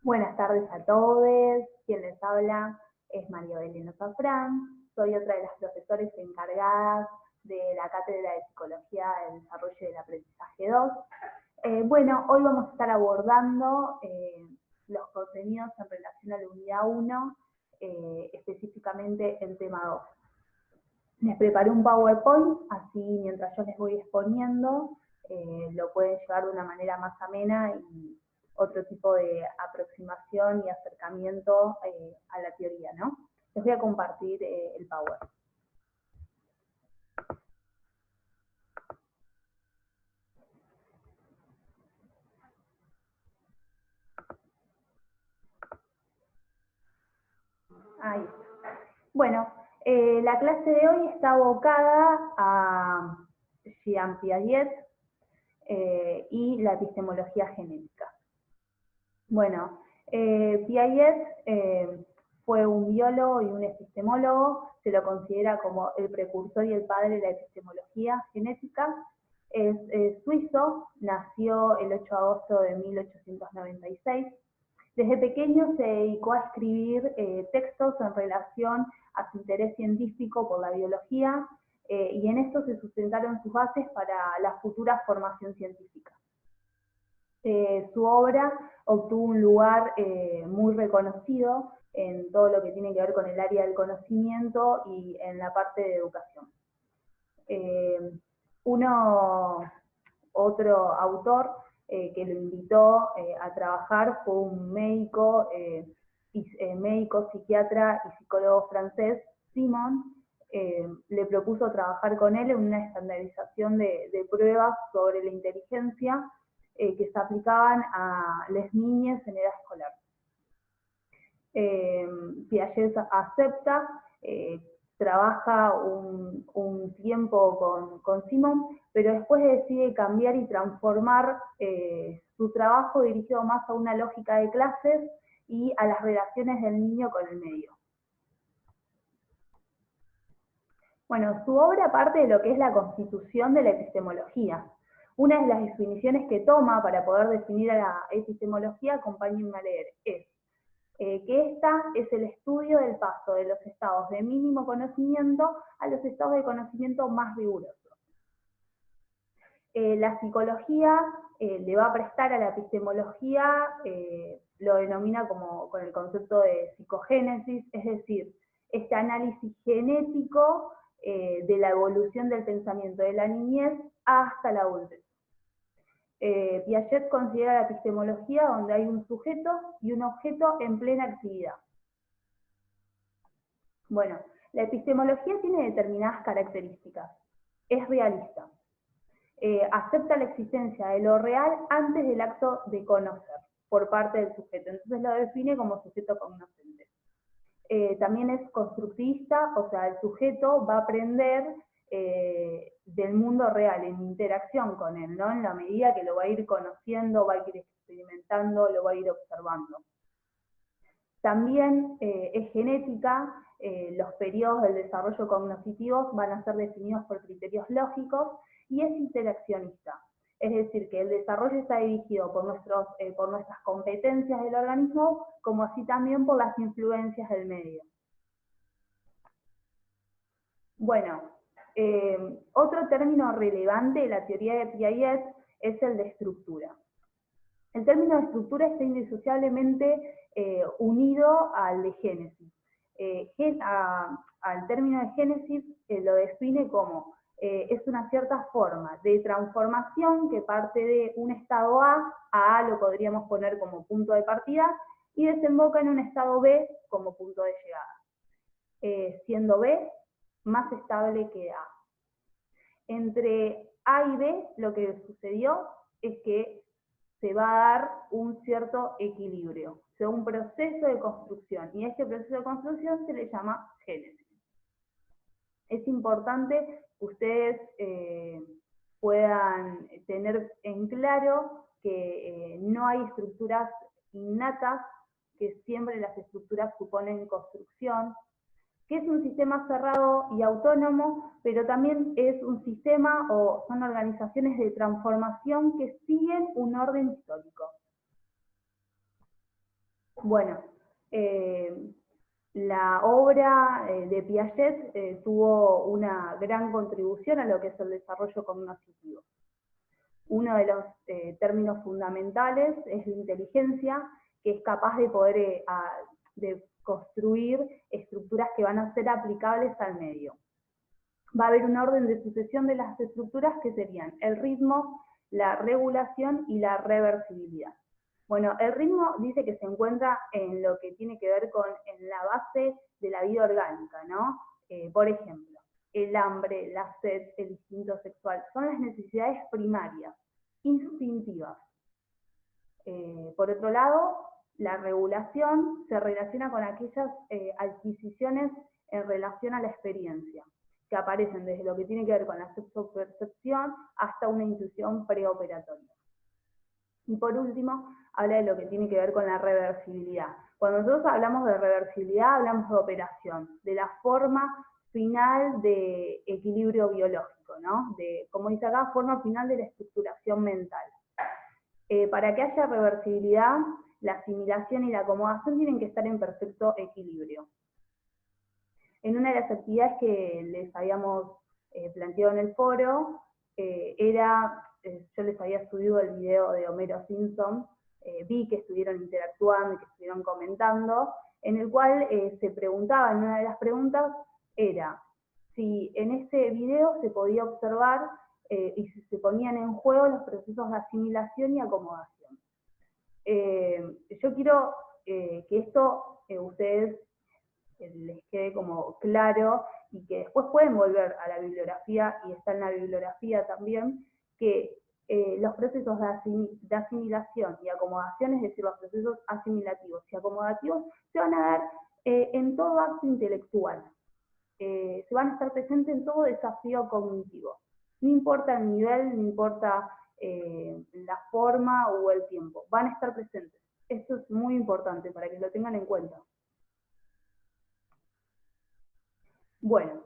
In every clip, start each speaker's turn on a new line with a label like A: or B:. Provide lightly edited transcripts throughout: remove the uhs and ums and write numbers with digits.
A: Buenas tardes a todos. Quien les habla es María Belén Zafrán. Soy otra de las profesores encargadas de la Cátedra de Psicología del Desarrollo del Aprendizaje 2. Bueno, hoy vamos a estar abordando los contenidos en relación a la unidad 1, específicamente el tema 2. Les preparé un PowerPoint, así mientras yo les voy exponiendo, lo pueden llevar de una manera más amena y otro tipo de aproximación y acercamiento a la teoría, ¿no? Les voy a compartir el Power. Ahí está. Bueno, la clase de hoy está abocada a Jean Piaget y la epistemología genética. Bueno, Piaget fue un biólogo y un epistemólogo, se lo considera como el precursor y el padre de la epistemología genética. Es suizo, nació el 8 de agosto de 1896. Desde pequeño se dedicó a escribir textos en relación a su interés científico por la biología y en esto se sustentaron sus bases para la futura formación científica. Su obra obtuvo un lugar muy reconocido en todo lo que tiene que ver con el área del conocimiento y en la parte de educación. Otro autor que lo invitó a trabajar fue un médico, psiquiatra y psicólogo francés, Simon. Le propuso trabajar con él en una estandarización de pruebas sobre la inteligencia que se aplicaban a las niñas en edad escolar. Piaget acepta, trabaja un tiempo con Simon, pero después decide cambiar y transformar su trabajo dirigido más a una lógica de clases y a las relaciones del niño con el medio. Bueno, su obra parte de lo que es la constitución de la epistemología. Una de las definiciones que toma para poder definir a la epistemología, acompáñenme a leer, es que esta es el estudio del paso de los estados de mínimo conocimiento a los estados de conocimiento más rigurosos. La psicología le va a prestar a la epistemología, lo denomina como con el concepto de psicogénesis, es decir, este análisis genético de la evolución del pensamiento de la niñez hasta la adultez. Piaget considera la epistemología donde hay un sujeto y un objeto en plena actividad. Bueno, la epistemología tiene determinadas características. Es realista. Acepta la existencia de lo real antes del acto de conocer por parte del sujeto. Entonces lo define como sujeto cognoscente. También es constructivista, o sea, el sujeto va a aprender del mundo real, en interacción con él, ¿no? En la medida que lo va a ir conociendo, va a ir experimentando, lo va a ir observando. También es genética, los periodos del desarrollo cognoscitivo van a ser definidos por criterios lógicos y es interaccionista. Es decir, que el desarrollo está dirigido por nuestras competencias del organismo, como así también por las influencias del medio. Bueno, otro término relevante de la teoría de Piaget es el de estructura. El término de estructura está indisociablemente unido al de génesis. Al término de génesis lo define como es una cierta forma de transformación que parte de un estado A lo podríamos poner como punto de partida, y desemboca en un estado B como punto de llegada, siendo B más estable que A. Entre A y B lo que sucedió es que se va a dar un cierto equilibrio, o sea, un proceso de construcción, y a este proceso de construcción se le llama génesis. Es importante que ustedes puedan tener en claro que no hay estructuras innatas, que siempre las estructuras suponen construcción, que es un sistema cerrado y autónomo, pero también es un sistema o son organizaciones de transformación que siguen un orden histórico. Bueno, la obra de Piaget tuvo una gran contribución a lo que es el desarrollo cognitivo. Uno de los términos fundamentales es la inteligencia, que es capaz de poder de construir estructuras que van a ser aplicables al medio. Va a haber un orden de sucesión de las estructuras que serían el ritmo, la regulación y la reversibilidad. Bueno, el ritmo dice que se encuentra en lo que tiene que ver con en la base de la vida orgánica, ¿no? Por ejemplo, el hambre, la sed, el instinto sexual, son las necesidades primarias, instintivas. Por otro lado, la regulación se relaciona con aquellas adquisiciones en relación a la experiencia, que aparecen desde lo que tiene que ver con la sexopercepción hasta una intuición preoperatoria. Y por último, habla de lo que tiene que ver con la reversibilidad. Cuando nosotros hablamos de reversibilidad, hablamos de operación, de la forma final de equilibrio biológico, ¿no? De, como dice acá, forma final de la estructuración mental. Para que haya reversibilidad, la asimilación y la acomodación tienen que estar en perfecto equilibrio. En una de las actividades que les habíamos planteado en el foro, yo les había subido el video de Homero Simpson, vi que estuvieron interactuando y que estuvieron comentando, en el cual se preguntaba, en una de las preguntas, era si en ese video se podía observar y si se ponían en juego los procesos de asimilación y acomodación. Yo quiero que esto ustedes les quede como claro y que después pueden volver a la bibliografía, y está en la bibliografía también, que los procesos de asimilación y acomodación, es decir, los procesos asimilativos y acomodativos, se van a dar en todo acto intelectual. Se van a estar presentes en todo desafío cognitivo. No importa el nivel, no importa la forma o el tiempo, van a estar presentes. Esto es muy importante para que lo tengan en cuenta. Bueno,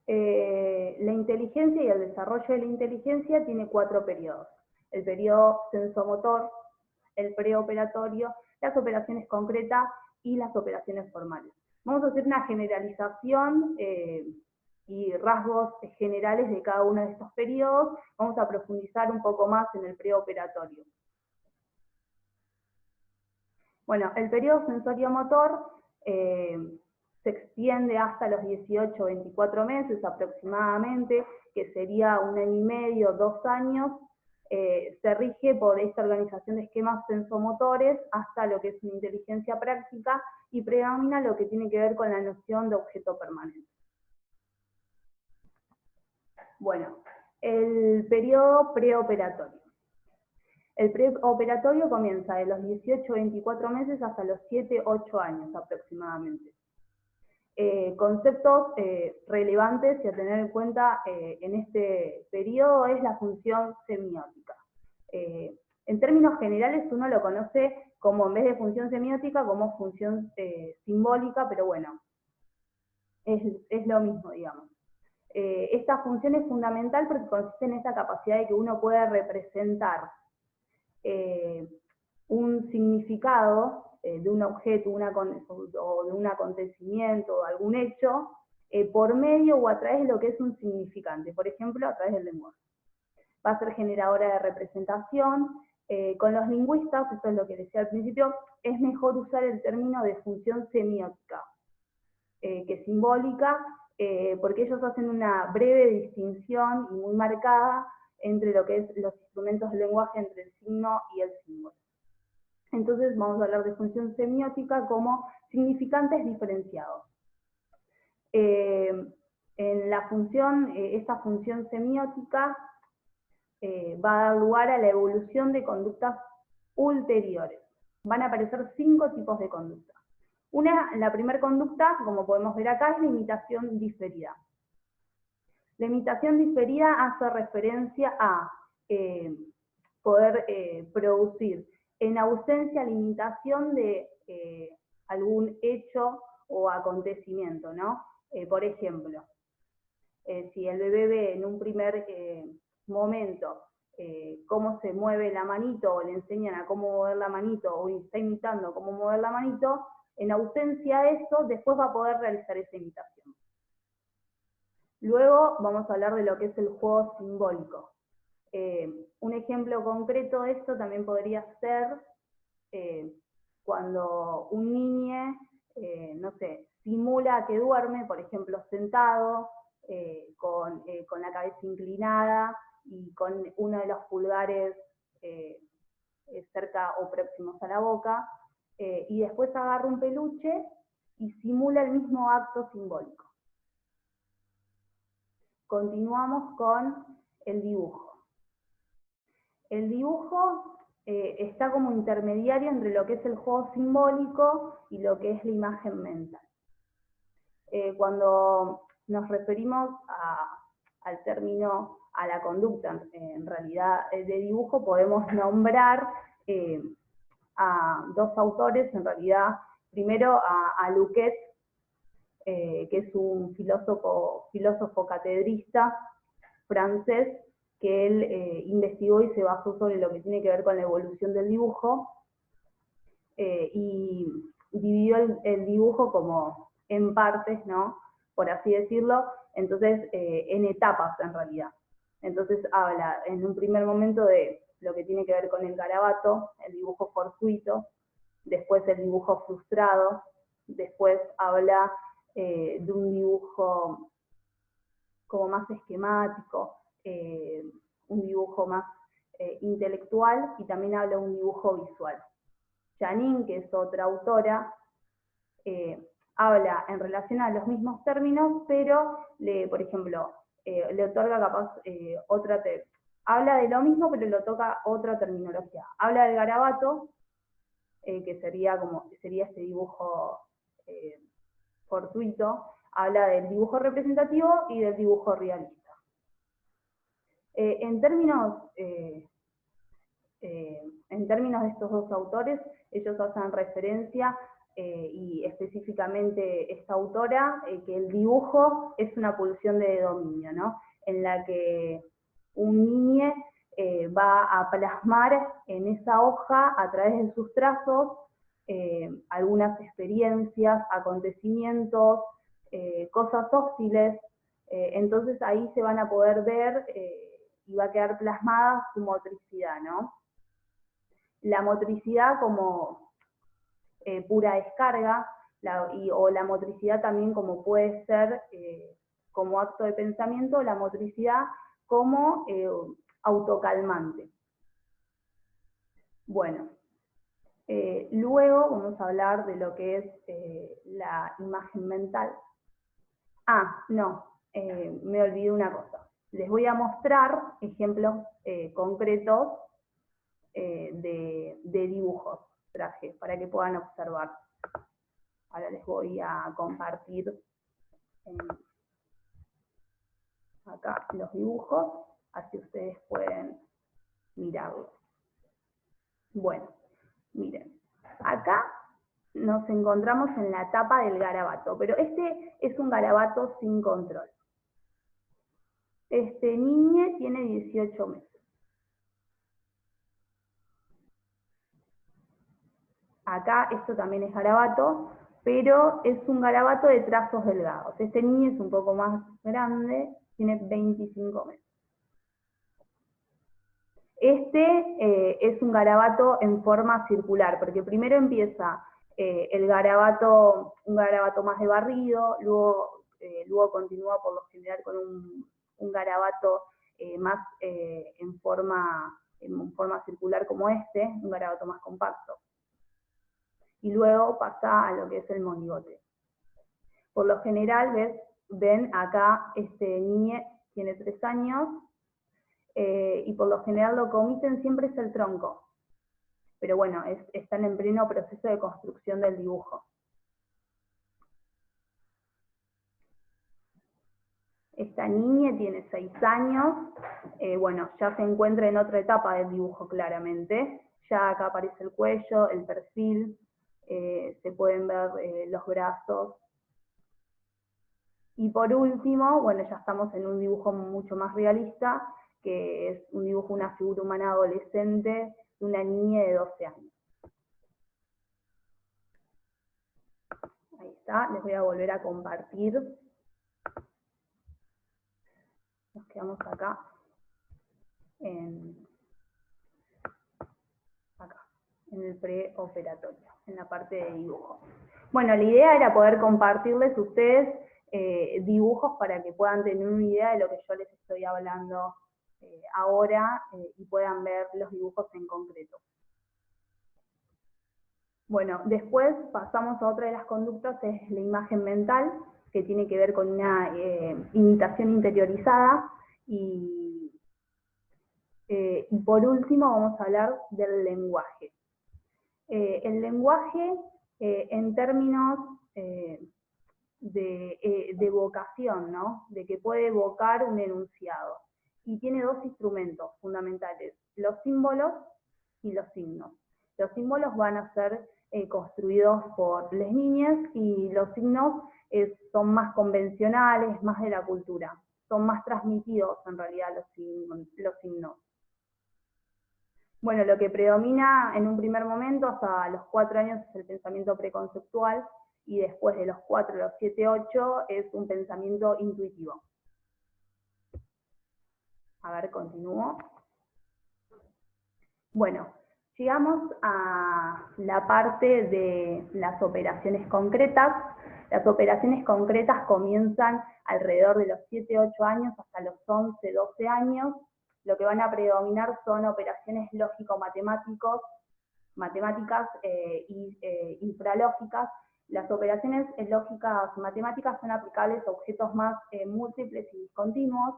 A: la inteligencia y el desarrollo de la inteligencia tiene 4 periodos. El periodo sensomotor, el preoperatorio, las operaciones concretas y las operaciones formales. Vamos a hacer una generalización y rasgos generales de cada uno de estos periodos. Vamos a profundizar un poco más en el preoperatorio. Bueno, el periodo sensoriomotor se extiende hasta los 18 o 24 meses aproximadamente, que sería 1 año y medio, 2 años. Se rige por esta organización de esquemas sensomotores hasta lo que es una inteligencia práctica y predomina lo que tiene que ver con la noción de objeto permanente. Bueno, el periodo preoperatorio. El preoperatorio comienza de los 18 o 24 meses hasta los 7 o 8 años aproximadamente. Conceptos relevantes y a tener en cuenta en este periodo es la función semiótica. En términos generales uno lo conoce como, en vez de función semiótica, como función simbólica, pero bueno, es lo mismo, digamos. Esta función es fundamental porque consiste en esta capacidad de que uno puede representar un significado de un objeto o de un acontecimiento o algún hecho por medio o a través de lo que es un significante, por ejemplo, a través del lenguaje. Va a ser generadora de representación. Con los lingüistas, esto es lo que decía al principio, es mejor usar el término de función semiótica que simbólica, porque ellos hacen una breve distinción y muy marcada entre lo que es los instrumentos del lenguaje, entre el signo y el símbolo. Entonces vamos a hablar de función semiótica como significantes diferenciados. En la función, esta función semiótica va a dar lugar a la evolución de conductas ulteriores. Van a aparecer 5 tipos de conductas. La primera conducta, como podemos ver acá, es la imitación diferida. La imitación diferida hace referencia a poder producir en ausencia la imitación de algún hecho o acontecimiento, ¿no? Por ejemplo, si el bebé ve en un primer momento cómo se mueve la manito, o le enseñan a cómo mover la manito, o está imitando cómo mover la manito, en ausencia de eso, después va a poder realizar esa imitación. Luego vamos a hablar de lo que es el juego simbólico. Un ejemplo concreto de esto también podría ser cuando un niño, no sé, simula que duerme, por ejemplo, sentado, con la cabeza inclinada y con uno de los pulgares cerca o próximos a la boca, y después agarra un peluche y simula el mismo acto simbólico. Continuamos con el dibujo. El dibujo está como intermediario entre lo que es el juego simbólico y lo que es la imagen mental. Cuando nos referimos al término, a la conducta, en realidad, de dibujo, podemos nombrar a dos autores, en realidad, primero a Luquet, que es un filósofo catedrista francés, que él investigó y se basó sobre lo que tiene que ver con la evolución del dibujo, y dividió el dibujo como en partes, ¿no? Por así decirlo, entonces en etapas en realidad. Entonces habla en un primer momento de lo que tiene que ver con el garabato, el dibujo fortuito, después el dibujo frustrado, después habla de un dibujo como más esquemático, un dibujo más intelectual, y también habla de un dibujo visual. Janine, que es otra autora, habla en relación a los mismos términos, pero, por ejemplo, le otorga capaz habla de lo mismo, pero le toca otra terminología. Habla del garabato, que sería este dibujo fortuito, habla del dibujo representativo y del dibujo realista. En términos de estos dos autores, ellos hacen referencia, y específicamente esta autora, que el dibujo es una pulsión de dominio, ¿no? En la que un niño va a plasmar en esa hoja, a través de sus trazos, algunas experiencias, acontecimientos, cosas hostiles. Entonces ahí se van a poder ver y va a quedar plasmada su motricidad, ¿no? La motricidad como pura descarga, o la motricidad también como puede ser como acto de pensamiento, la motricidad como autocalmante. Bueno, luego vamos a hablar de lo que es la imagen mental. Me olvidé una cosa. Les voy a mostrar ejemplos concretos de dibujos, trajes, para que puedan observar. Ahora les voy a compartir acá los dibujos, así ustedes pueden mirarlos. Bueno, miren, acá nos encontramos en la tapa del garabato, pero este es un garabato sin control. Este niño tiene 18 meses. Acá esto también es garabato, pero es un garabato de trazos delgados. Este niño es un poco más grande, tiene 25 meses. Este es un garabato en forma circular, porque primero empieza un garabato más de barrido, luego continúa por lo general con un garabato más en forma circular como este, un garabato más compacto. Y luego pasa a lo que es el monigote. Por lo general, ven acá, este niño tiene 3 años, y por lo general lo que omiten siempre es el tronco. Pero bueno, están en pleno proceso de construcción del dibujo. Esta niña tiene 6 años, bueno, ya se encuentra en otra etapa del dibujo claramente. Ya acá aparece el cuello, el perfil, se pueden ver los brazos. Y por último, bueno, ya estamos en un dibujo mucho más realista, que es un dibujo de una figura humana adolescente de una niña de 12 años. Ahí está, les voy a volver a compartir. Nos quedamos acá en el preoperatorio, en la parte de dibujo. Bueno, la idea era poder compartirles a ustedes dibujos para que puedan tener una idea de lo que yo les estoy hablando ahora y puedan ver los dibujos en concreto. Bueno, después pasamos a otra de las conductas, es la imagen mental, que tiene que ver con una imitación interiorizada, y por último vamos a hablar del lenguaje. El lenguaje, en términos de evocación, ¿no? De que puede evocar un enunciado. Y tiene dos instrumentos fundamentales, los símbolos y los signos. Los símbolos van a ser construidos por las niñas y los signos son más convencionales, más de la cultura. Son más transmitidos en realidad los signos. Bueno, lo que predomina en un primer momento hasta los 4 años es el pensamiento preconceptual, y después de los 4 a los 7, 8 es un pensamiento intuitivo. A ver, continúo. Bueno, llegamos a la parte de las operaciones concretas. Las operaciones concretas comienzan alrededor de los 7, 8 años hasta los 11, 12 años. Lo que van a predominar son operaciones lógico-matemáticas y infralógicas. Las operaciones lógicas matemáticas son aplicables a objetos más múltiples y discontinuos.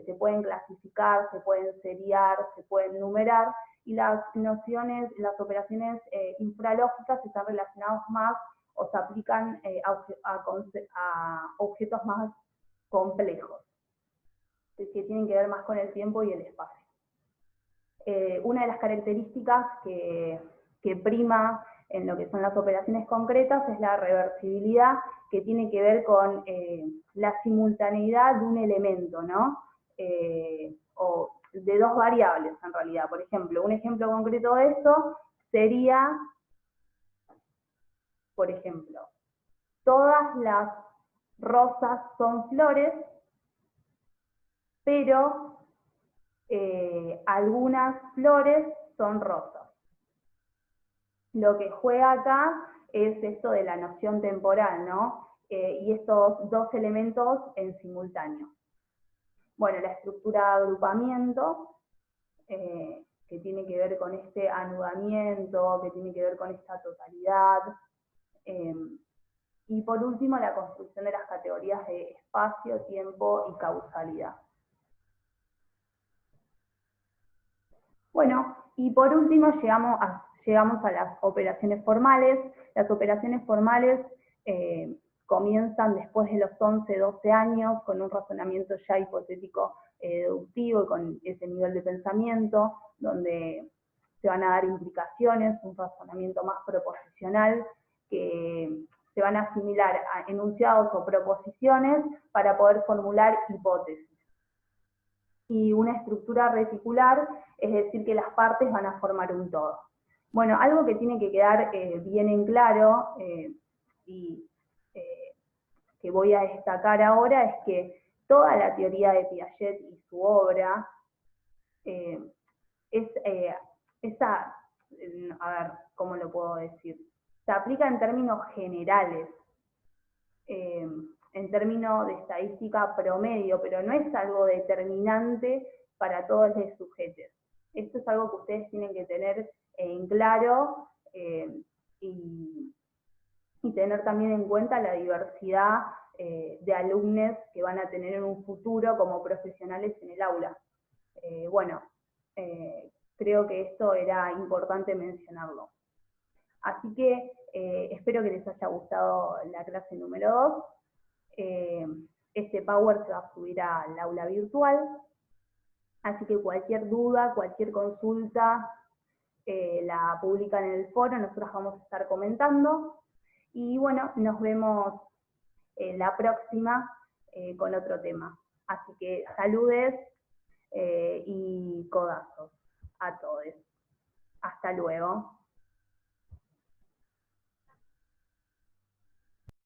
A: Se pueden clasificar, se pueden seriar, se pueden numerar, y las operaciones infralógicas están relacionadas más o se aplican a objetos más complejos, que tienen que ver más con el tiempo y el espacio. Una de las características que prima en lo que son las operaciones concretas es la reversibilidad, que tiene que ver con la simultaneidad de un elemento, ¿no? O de dos variables en realidad. Por ejemplo, un ejemplo concreto de esto sería, por ejemplo, todas las rosas son flores, pero algunas flores son rosas. Lo que juega acá es esto de la noción temporal, ¿no? Y estos dos elementos en simultáneo. Bueno, la estructura de agrupamiento, que tiene que ver con este anudamiento, que tiene que ver con esta totalidad. Y por último, la construcción de las categorías de espacio, tiempo y causalidad. Bueno, y por último llegamos a las operaciones formales. Las operaciones formales comienzan después de los 11, 12 años, con un razonamiento ya hipotético deductivo y con ese nivel de pensamiento, donde se van a dar implicaciones, un razonamiento más proposicional, que se van a asimilar a enunciados o proposiciones para poder formular hipótesis. Y una estructura reticular, es decir, que las partes van a formar un todo. Bueno, algo que tiene que quedar bien en claro y que voy a destacar ahora es que toda la teoría de Piaget y su obra a ver, ¿cómo lo puedo decir? Se aplica en términos generales, en términos de estadística promedio, pero no es algo determinante para todos los sujetos. Esto es algo que ustedes tienen que tener en claro y tener también en cuenta la diversidad de alumnos que van a tener en un futuro como profesionales en el aula. Creo que esto era importante mencionarlo. Así que espero que les haya gustado la clase número 2. Este Power se va a subir al aula virtual, así que cualquier duda, cualquier consulta, la publican en el foro, nosotros vamos a estar comentando. Y bueno, nos vemos la próxima con otro tema. Así que saludes y codazos a todos. Hasta luego.